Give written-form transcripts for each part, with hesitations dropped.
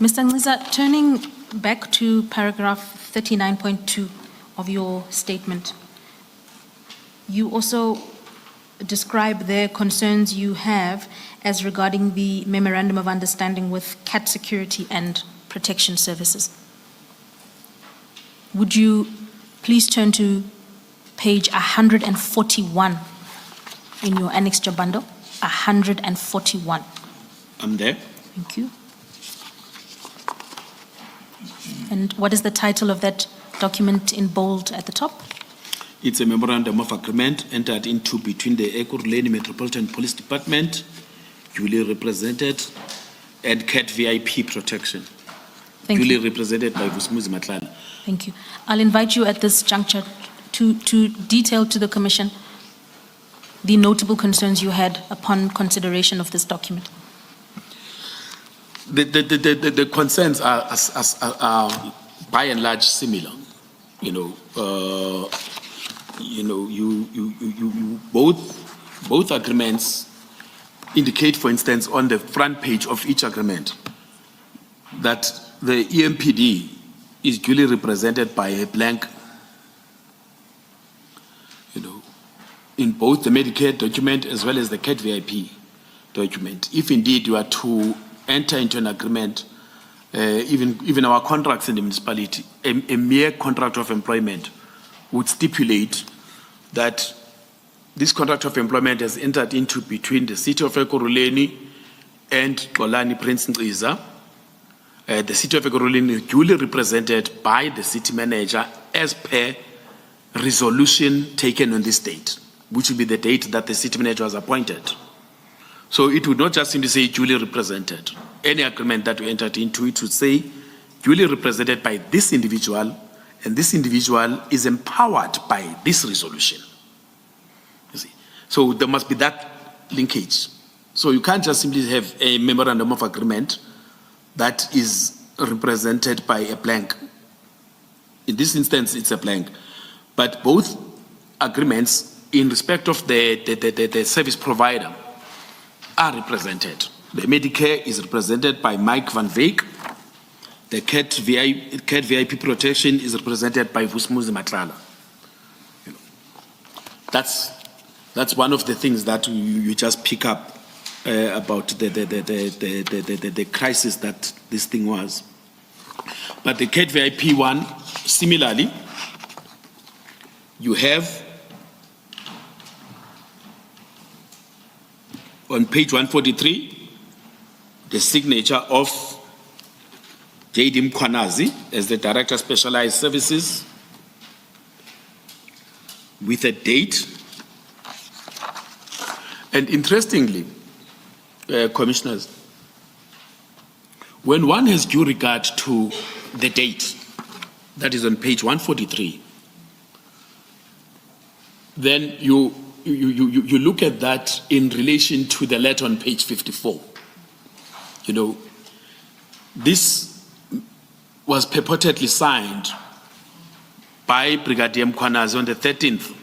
Mr. Nciza, turning back to paragraph 39.2 of your statement, you also describe the concerns you have as regarding the memorandum of understanding with CAT Security and Protection Services. Would you please turn to page 141 in your annexure bundle? 141. I'm there. Thank you. And what is the title of that document in bold at the top? It's a memorandum of agreement entered into between the Ekurhuleni Metropolitan Police Department, duly represented, and CAT VIP Protection, duly represented by Vusumuzi Matlala. Thank you. I'll invite you at this juncture to detail to the Commission the notable concerns you had upon consideration of this document. The concerns are by and large similar. Both agreements indicate, for instance, on the front page of each agreement, that the EMPD is duly represented by a blank. In both the Medicare document as well as the CAT VIP document. If indeed you are to enter into an agreement, even our contracts in the municipality, a mere contract of employment would stipulate that this contract of employment has entered into between the city of Ekurhuleni and Xolani Nciza. The city of Ekurhuleni is duly represented by the city manager as per resolution taken on this date, which will be the date that the city manager was appointed. So it would not just simply say duly represented. Any agreement that we entered into, it would say duly represented by this individual, and this individual is empowered by this resolution. You see? So there must be that linkage. So you can't just simply have a memorandum of agreement that is represented by a blank. In this instance, it's a blank. But both agreements in respect of the service provider are represented. The Medicare is represented by Mike Van Veek. The CAT VIP Protection is represented by Vusumuzi Matlala. That's one of the things that you just pick up about the crisis that this thing was. But the CAT VIP one, similarly, you have on page 143 the signature of J.D. Mkhwanazi as the Director of Specialized Services with a date. And interestingly, Commissioners, when one has due regard to the date, that is on page 143, then you look at that in relation to the letter on page 54. This was purportedly signed by Brigadier Mkhwanazi on the 13th.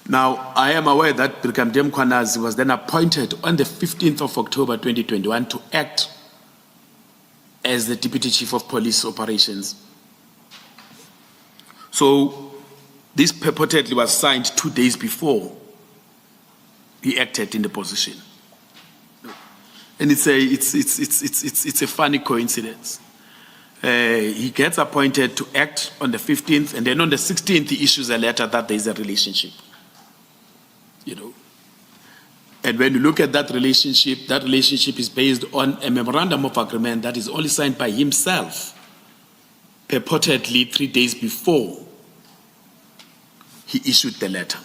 Now, I am aware that Brigadier Mkhwanazi was then appointed on the 15th of October 2021 to act as the Deputy Chief of Police Operations. So this purportedly was signed 2 days before he acted in the position. And it's a funny coincidence. He gets appointed to act on the 15th, and then on the 16th he issues a letter that there is a relationship. And when you look at that relationship is based on a memorandum of agreement that is only signed by himself, purportedly 3 days before he issued the letter.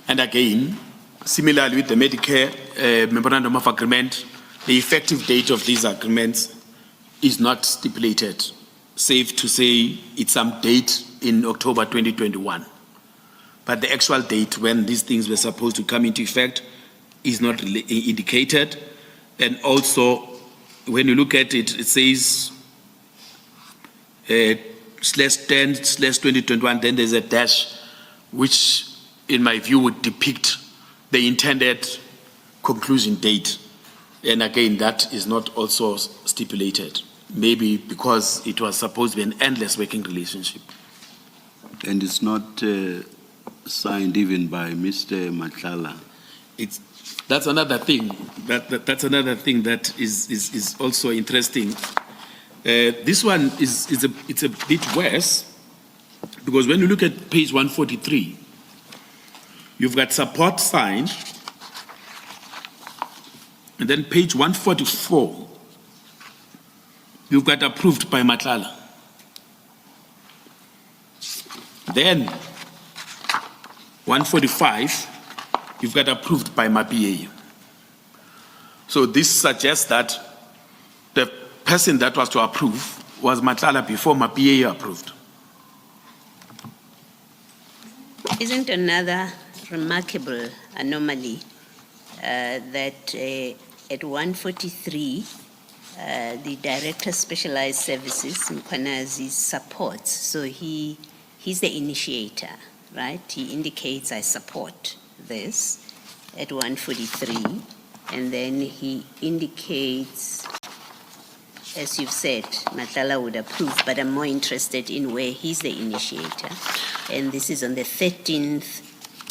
And again, similarly with the Medicare memorandum of agreement, the effective date of these agreements is not stipulated, safe to say it's some date in October 2021. But the actual date when these things were supposed to come into effect is not indicated. And also, when you look at it, it says /10/2021, then there's a dash, which in my view would depict the intended conclusion date And again, that is not also stipulated, maybe because it was supposed to be an endless working relationship. And it's not signed even by Mr. Matlala. That's another thing. That's another thing that is also interesting. This one it's a bit worse, because when you look at page 143, you've got support signed, and then page 144, you've got approved by Matlala. Then 145, you've got approved by MAPA. So this suggests that the person that was to approve was Matlala before MAPA approved. Isn't another remarkable anomaly that at 143, the Director Specialized Services, Mkhwanazi, supports. So he's the initiator, right? He indicates, I support this at 143. And then he indicates, as you've said, Matlala would approve, but I'm more interested in where he's the initiator. And this is on the 13th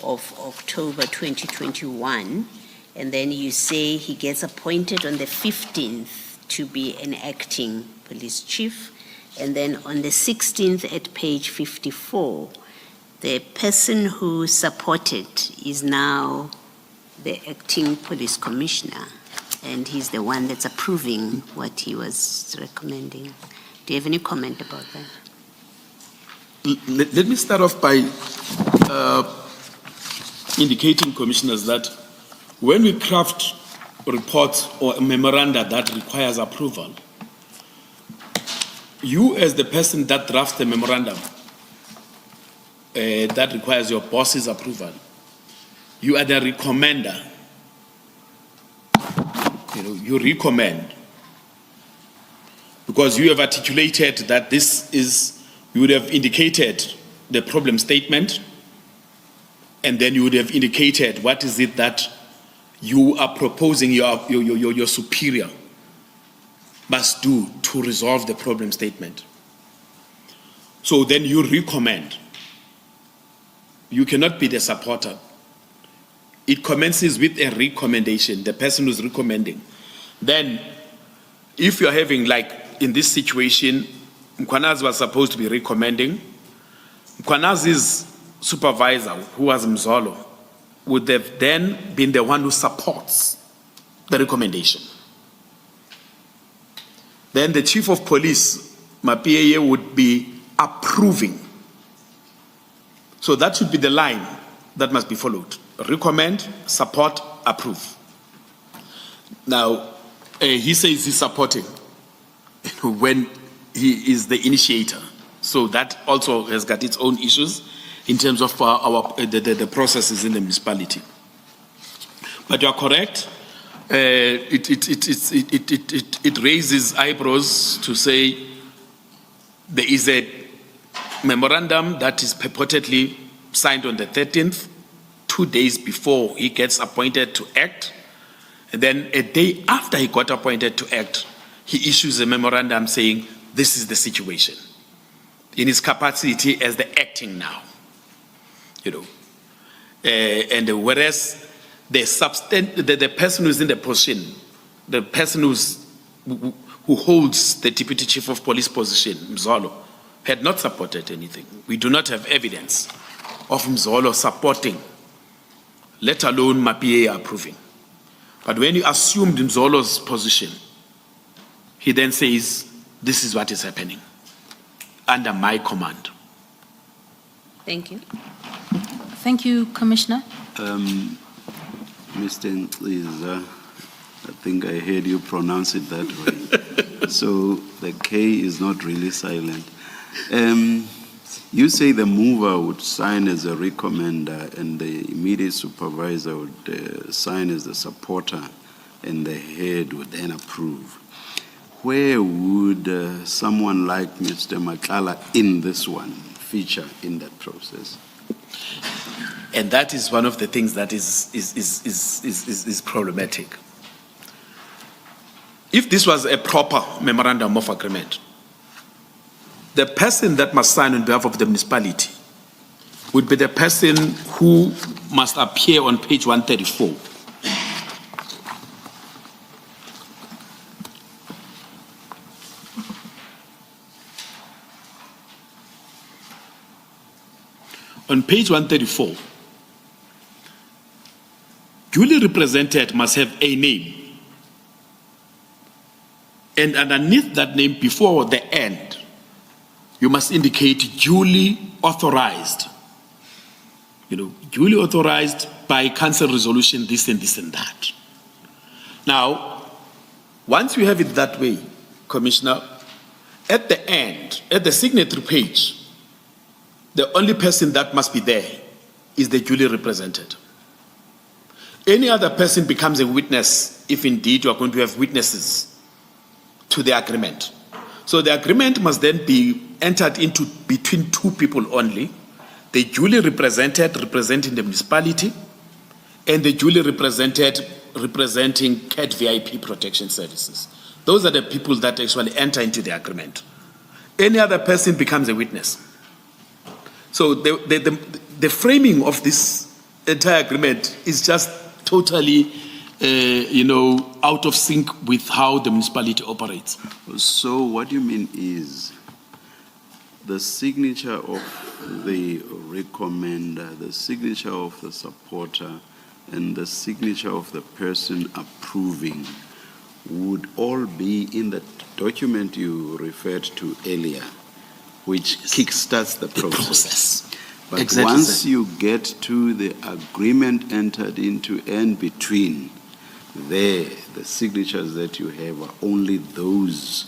of October 2021. And then you say he gets appointed on the 15th to be an acting police chief. And then on the 16th at page 54, the person who supported is now the acting police commissioner, and he's the one that's approving what he was recommending. Do you have any comment about that? Let me start off by indicating, commissioners, that when we craft reports or a memoranda that requires approval, you as the person that drafts the memorandum that requires your boss's approval, you are the recommender. You recommend because you have articulated that this is, you would have indicated the problem statement, and then you would have indicated what is it that you are proposing your superior must do to resolve the problem statement. So then you recommend. You cannot be the supporter. It commences with a recommendation, the person who's recommending. Then, if you're having, like in this situation, Mkhwanazi was supposed to be recommending. Mkhwanazi's supervisor, who was Mzolo, would have then been the one who supports the recommendation. Then the chief of police, MAPA, would be approving. So that should be the line that must be followed. Recommend, support, approve. Now, he says he's supporting when he is the initiator. So that also has got its own issues in terms of the processes in the municipality. But you are correct. It raises eyebrows to say there is a memorandum that is purportedly signed on the 13th, 2 days before he gets appointed to act. And then a day after he got appointed to act, he issues a memorandum saying, this is the situation, in his capacity as the acting now. And whereas the person who's in the position, the person who holds the deputy chief of police position, Mzolo, had not supported anything. We do not have evidence of Mzolo supporting, let alone MAPA approving. But when you assumed Mzolo's position, he then says, this is what is happening under my command. Thank you. Thank you, Commissioner. Mr. Nciza, I think I heard you pronounce it that way. So the K is not really silent. You say the mover would sign as a recommender and the immediate supervisor would sign as the supporter and the head would then approve. Where would someone like Mr. Matlala in this one feature in that process? And that is one of the things that is problematic. if this was a proper memorandum of agreement, the person that must sign on behalf of the municipality would be the person who must appear on page 134. On page 134, duly represented must have a name. And underneath that name, before the end, you must indicate duly authorized. Duly authorized by council resolution, this and this and that. Now, once you have it that way, Commissioner, at the end, at the signature page, the only person that must be there is the duly represented. Any other person becomes a witness if indeed you are going to have witnesses to the agreement. So the agreement must then be entered into between two people only, the duly represented representing the municipality and the duly represented representing CAT VIP Protection Services. Those are the people that actually enter into the agreement. Any other person becomes a witness. So the framing of this entire agreement is just totally, out of sync with how the municipality operates. So what you mean is the signature of the recommender, the signature of the supporter, and the signature of the person approving would all be in the document you referred to earlier, which kickstarts the process. But Exactly, once sir. you get to the agreement entered into and between, the signatures that you have are only those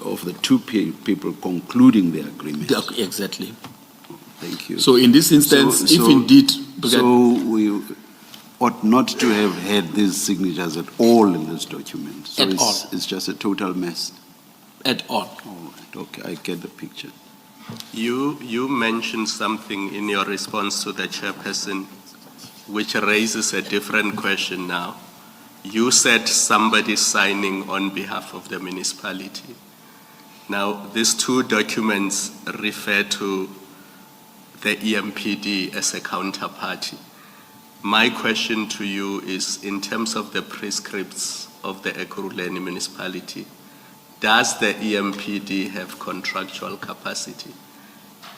of the two people concluding the agreement. Exactly. Thank you. So in this instance, if indeed... So we ought not to have had these signatures at all in this document. So it's just a total mess. At all. All right, okay, I get the picture. You mentioned something in your response to the chairperson which raises a different question now. You said somebody signing on behalf of the municipality. Now, these two documents refer to the EMPD as a counterparty. My question to you is, in terms of the prescripts of the Ekurhuleni municipality, does the EMPD have contractual capacity?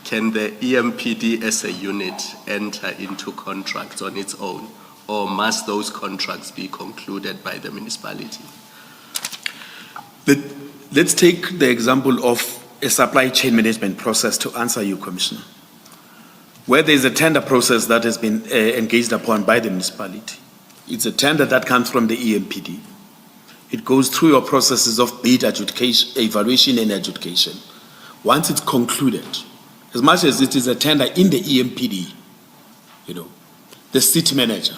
Can the EMPD as a unit enter into contracts on its own, or must those contracts be concluded by the municipality? Let's take the example of a supply chain management process to answer you, Commissioner, where there is a tender process that has been engaged upon by the municipality. It's a tender that comes from the EMPD. It goes through your processes of bid adjudication, evaluation and adjudication. Once it's concluded, as much as it is a tender in the EMPD, the city manager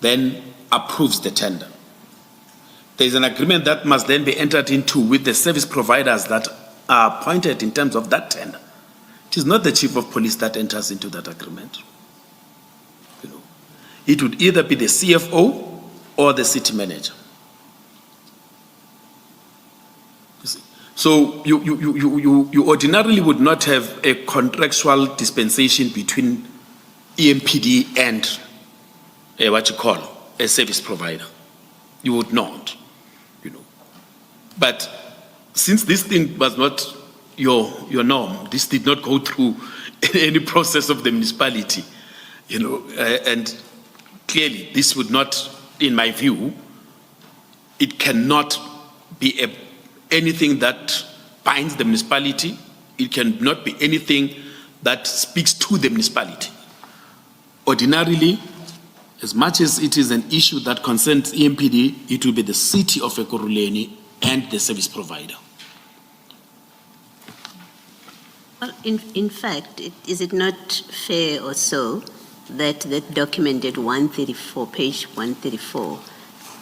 then approves the tender. There is an agreement that must then be entered into with the service providers that are appointed in terms of that tender. It is not the chief of police that enters into that agreement. It would either be the CFO or the city manager. You see? So you ordinarily would not have a contractual dispensation between EMPD and a service provider. You would not, But since this thing was not your norm, this did not go through any process of the municipality, and clearly this would not, in my view, it cannot be anything that binds the municipality. It cannot be anything that speaks to the municipality. Ordinarily, as much as it is an issue that concerns EMPD, it will be the city of Ekurhuleni and the service provider. Well, in fact, is it not fair or so that documented 134, page 134,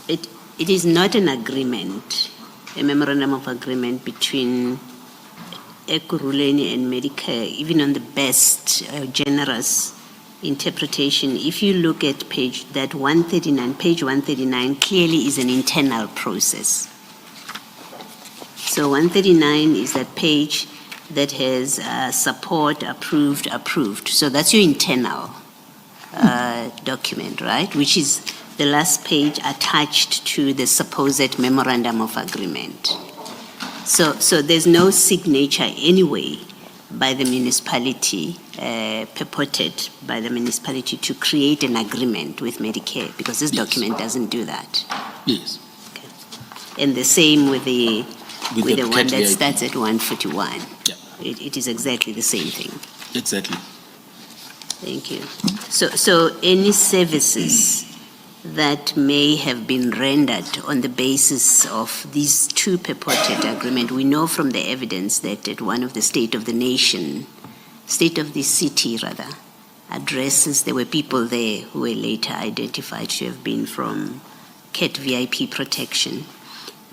it is not an agreement, a memorandum of agreement between Ekurhuleni and Medicare, even on the best, generous interpretation, if you look at page 139 clearly is an internal process. So 139 is that page that has support, approved. So that's your internal document, right? Which is the last page attached to the supposed memorandum of agreement. So there's no signature anyway by the municipality, purported by the municipality to create an agreement with Medicare, because this document doesn't do that. Yes. Okay. And the same with the one that VIP. starts at 141. Yeah. It is exactly the same thing. Exactly. Thank you. So any services that may have been rendered on the basis of these two purported agreement, we know from the evidence that at one of the state of the city addresses, there were people there who were later identified to have been from CAT VIP protection,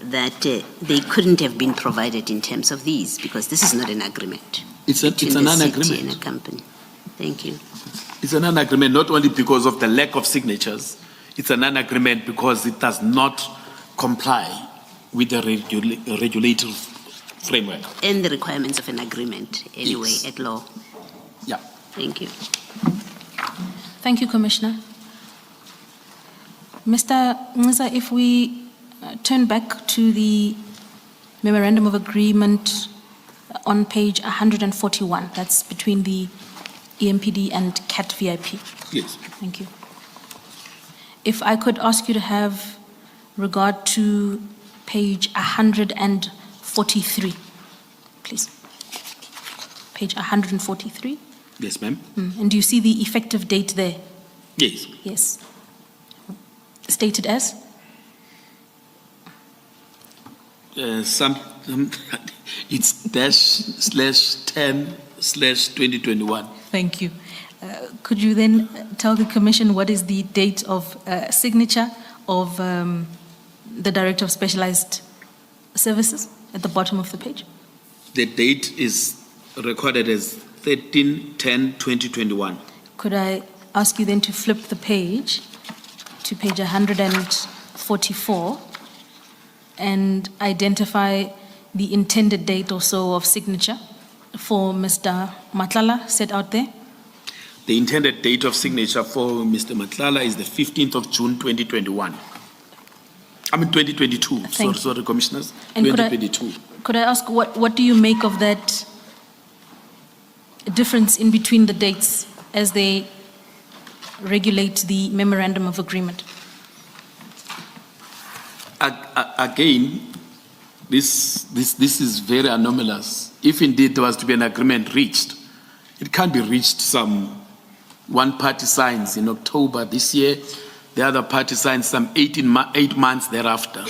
that they couldn't have been provided in terms of these, because this is not an agreement. It's a between the non-agreement. city and a company. Thank you. It's a non-agreement not only because of the lack of signatures, it's a non-agreement because it does not comply with the regulatory framework. And the requirements of an agreement, anyway, Yes. at law. Yeah. Thank you. Thank you, Commissioner. Mr. Nciza, if we turn back to the memorandum of agreement on page 141, that's between the EMPD and CAT VIP. Yes. Thank you. If I could ask you to have regard to page 143, please. Page 143. Yes, ma'am. And do you see the effective date there? Yes. Yes. Stated as? It's /10/2021. Thank you. Could you then tell the Commission what is the date of signature of the Director of Specialized Services at the bottom of the page? The date is recorded as 13/10/2021. Could I ask you then to flip the page to page 144 and identify the intended date or so of signature for Mr. Matlala set out there? The intended date of signature for Mr. Matlala is the 15th of June 2021. 2022. Thank you. Sorry, Commissioners. And 2022. Could I ask what do you make of that difference in between the dates as they regulate the memorandum of agreement? Again, this is very anomalous. If indeed there was to be an agreement reached, it can't be reached one party signs in October this year, the other party signs some 8 months thereafter.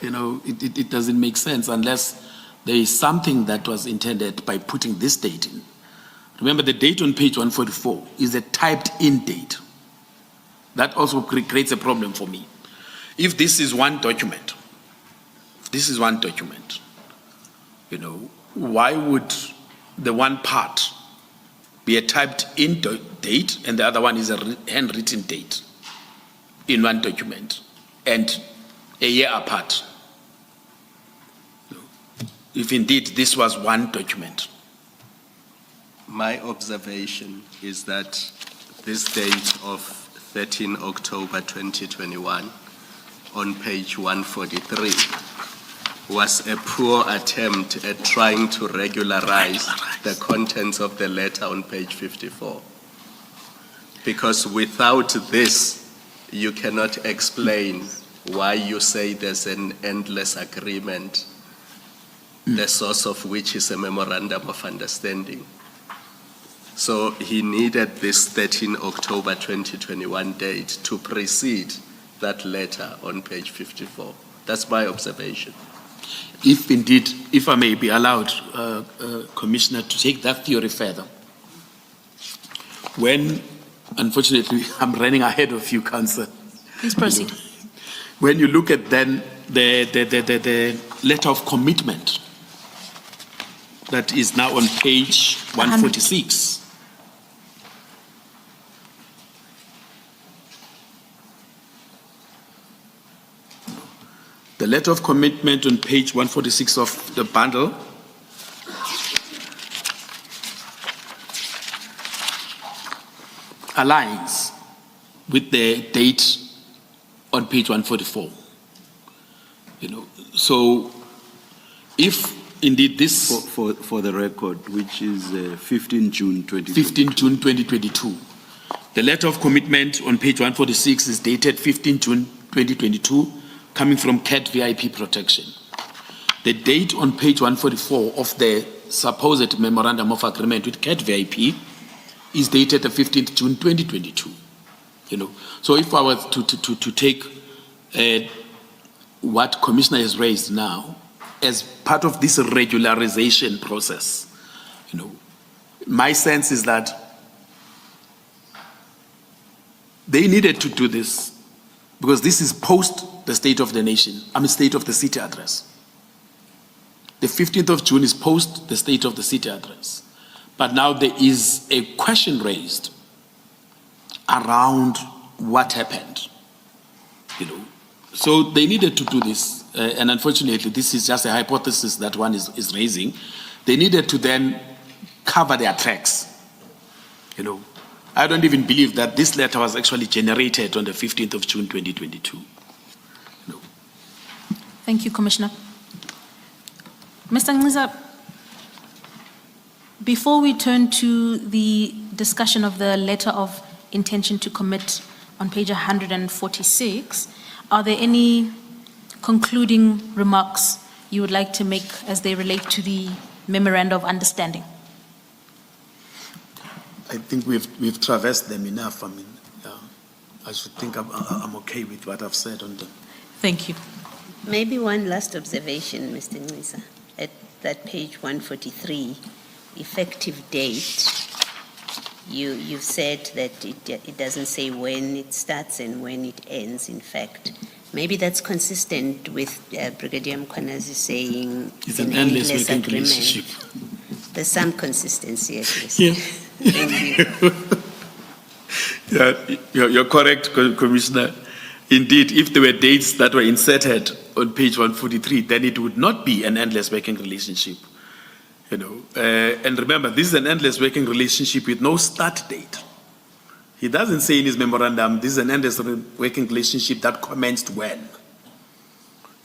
It doesn't make sense unless there is something that was intended by putting this date in. Remember, the date on page 144 is a typed in date. That also creates a problem for me. If this is one document, why would the one part be a typed in date and the other one is a handwritten date in one document and a year apart? If indeed this was one document. My observation is that this date of 13 October 2021 on page 143 was a poor attempt at trying to regularize the contents of the letter on page 54. Because without this, you cannot explain why you say there's an endless agreement, the source of which is a memorandum of understanding. So he needed this 13 October 2021 date to precede that letter on page 54. That's my observation. If indeed, if I may be allowed, Commissioner, to take that theory further. When, unfortunately, I'm running ahead of you, Councillor. Please proceed. When you look at then the letter of commitment that is now on page 146, The letter of commitment on page 146 of the bundle aligns with the date on page 144. So if indeed this For the record, which is 15 June 2022. 15 June 2022, the letter of commitment on page 146 is dated 15 June 2022, coming from CAT VIP Protection. The date on page 144 of the supposed memorandum of agreement with CAT VIP is dated the 15th June 2022. So if I was to take what Commissioner has raised now as part of this regularization process, my sense is that they needed to do this because this is post the State of the Nation, State of the City address. The 15th of June is post the State of the City address. But now there is a question raised around what happened, So they needed to do this, and unfortunately, this is just a hypothesis that one is raising. They needed to then cover their tracks, I don't even believe that this letter was actually generated on the 15th of June 2022. Thank you, Commissioner. Mr. Nciza, before we turn to the discussion of the letter of intention to commit on page 146, are there any concluding remarks you would like to make as they relate to the memorandum of understanding? I think we've traversed them enough. I should think I'm okay with what I've said on them. Thank you. Maybe one last observation, Mr. Nciza. At that page 143, effective date, you've said that it doesn't say when it starts and when it ends, in fact. Maybe that's consistent with Brigadier Mkhwanazi saying it's an endless working agreement. relationship. There's some consistency at least. Yeah. Thank you. Yeah, you're correct, Commissioner. Indeed, if there were dates that were inserted on page 143, then it would not be an endless working relationship. And remember, this is an endless working relationship with no start date. He doesn't say in his memorandum, this is an endless working relationship that commenced when.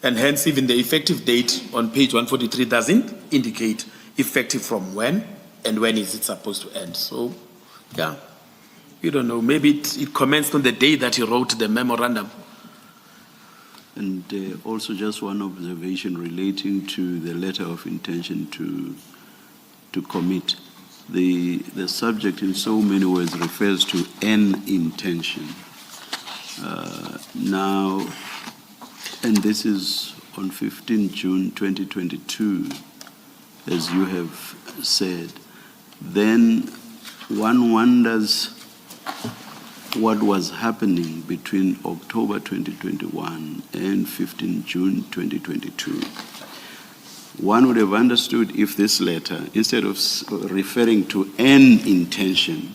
And hence, even the effective date on page 143 doesn't indicate effective from when and when is it supposed to end. So, yeah, you don't know. Maybe it commenced on the day that he wrote the memorandum. And also just one observation relating to the letter of intention to commit. The subject in so many words refers to an intention. Now, and this is on 15 June 2022, as you have said, then one wonders what was happening between October 2021 and 15 June 2022. One would have understood if this letter, instead of referring to an intention,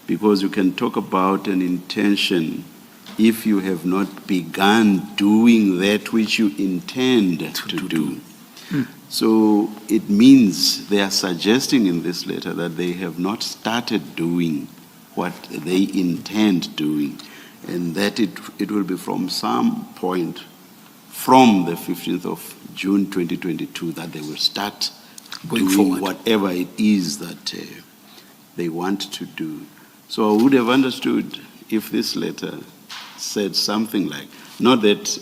because you can talk about an intention if you have not begun doing that which you intend to do. So it means they are suggesting in this letter that they have not started doing what they intend doing, and that it will be from some point from the 15th of June 2022 that they will start Going doing forward. whatever it is that they want to do. So I would have understood if this letter said something like, not that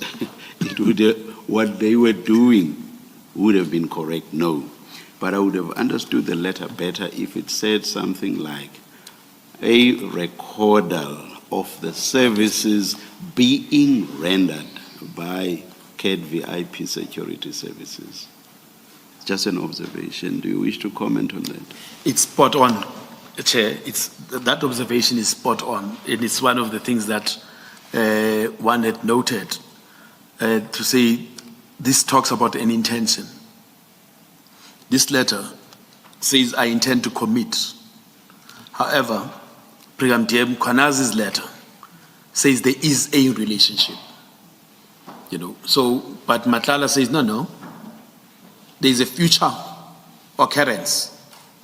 it would what they were doing would have been correct, no. But I would have understood the letter better if it said something like, a recordal of the services being rendered by CAT VIP Security Services. Just an observation. Do you wish to comment on that? It's spot on, Chair. That observation is spot on. And it's one of the things that one had noted to say this talks about an intention. This letter says, I intend to commit. However, Brigadier Mkhwanazi's letter says there is a relationship. you know. So, but Matlala says, no, there's a future occurrence.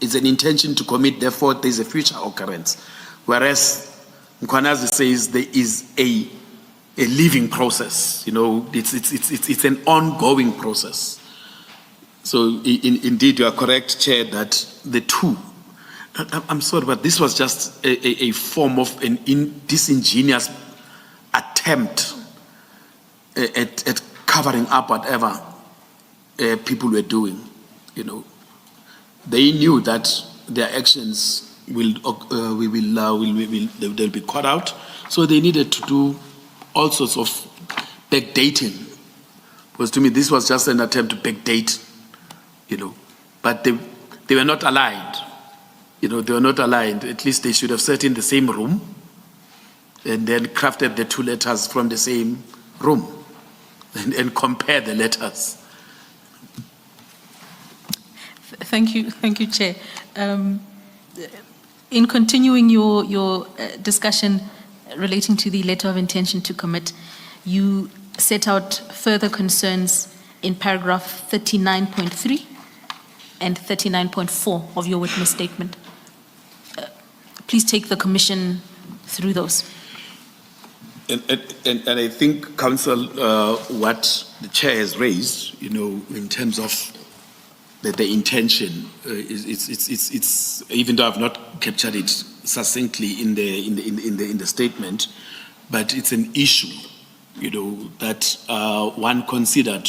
It's an intention to commit, therefore there's a future occurrence. Whereas Mkhwanazi says there is a living process, you know, it's an ongoing process. So indeed you are correct, Chair, that the two, I'm sorry, but this was just a form of an disingenuous attempt at covering up whatever people were doing, you know. They knew that their actions they'll be caught out, so they needed to do all sorts of backdating. Because to me, this was just an attempt to backdate, you know. But they were not aligned. You know, they were not aligned. At least they should have sat in the same room and then crafted the two letters from the same room and compare the letters. Thank you, Chair. In continuing your discussion relating to the letter of intention to commit, you set out further concerns in paragraph 39.3 and 39.4 of your witness statement. Please take the Commission through those. And I think, Council, what the Chair has raised, you know, in terms of the intention, it's even though I've not captured it succinctly in the statement, but it's an issue, you know, that one considered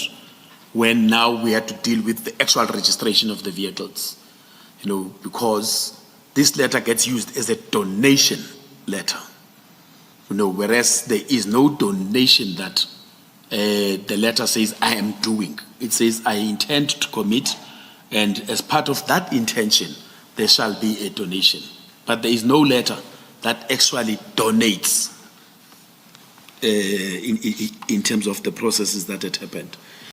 when now we had to deal with the actual registration of the vehicles, you know, because this letter gets used as a donation letter, you know, whereas there is no donation that the letter says I am doing. It says I intend to commit, and as part of that intention, there shall be a donation. But there is no letter that actually donates in terms of the processes that had happened.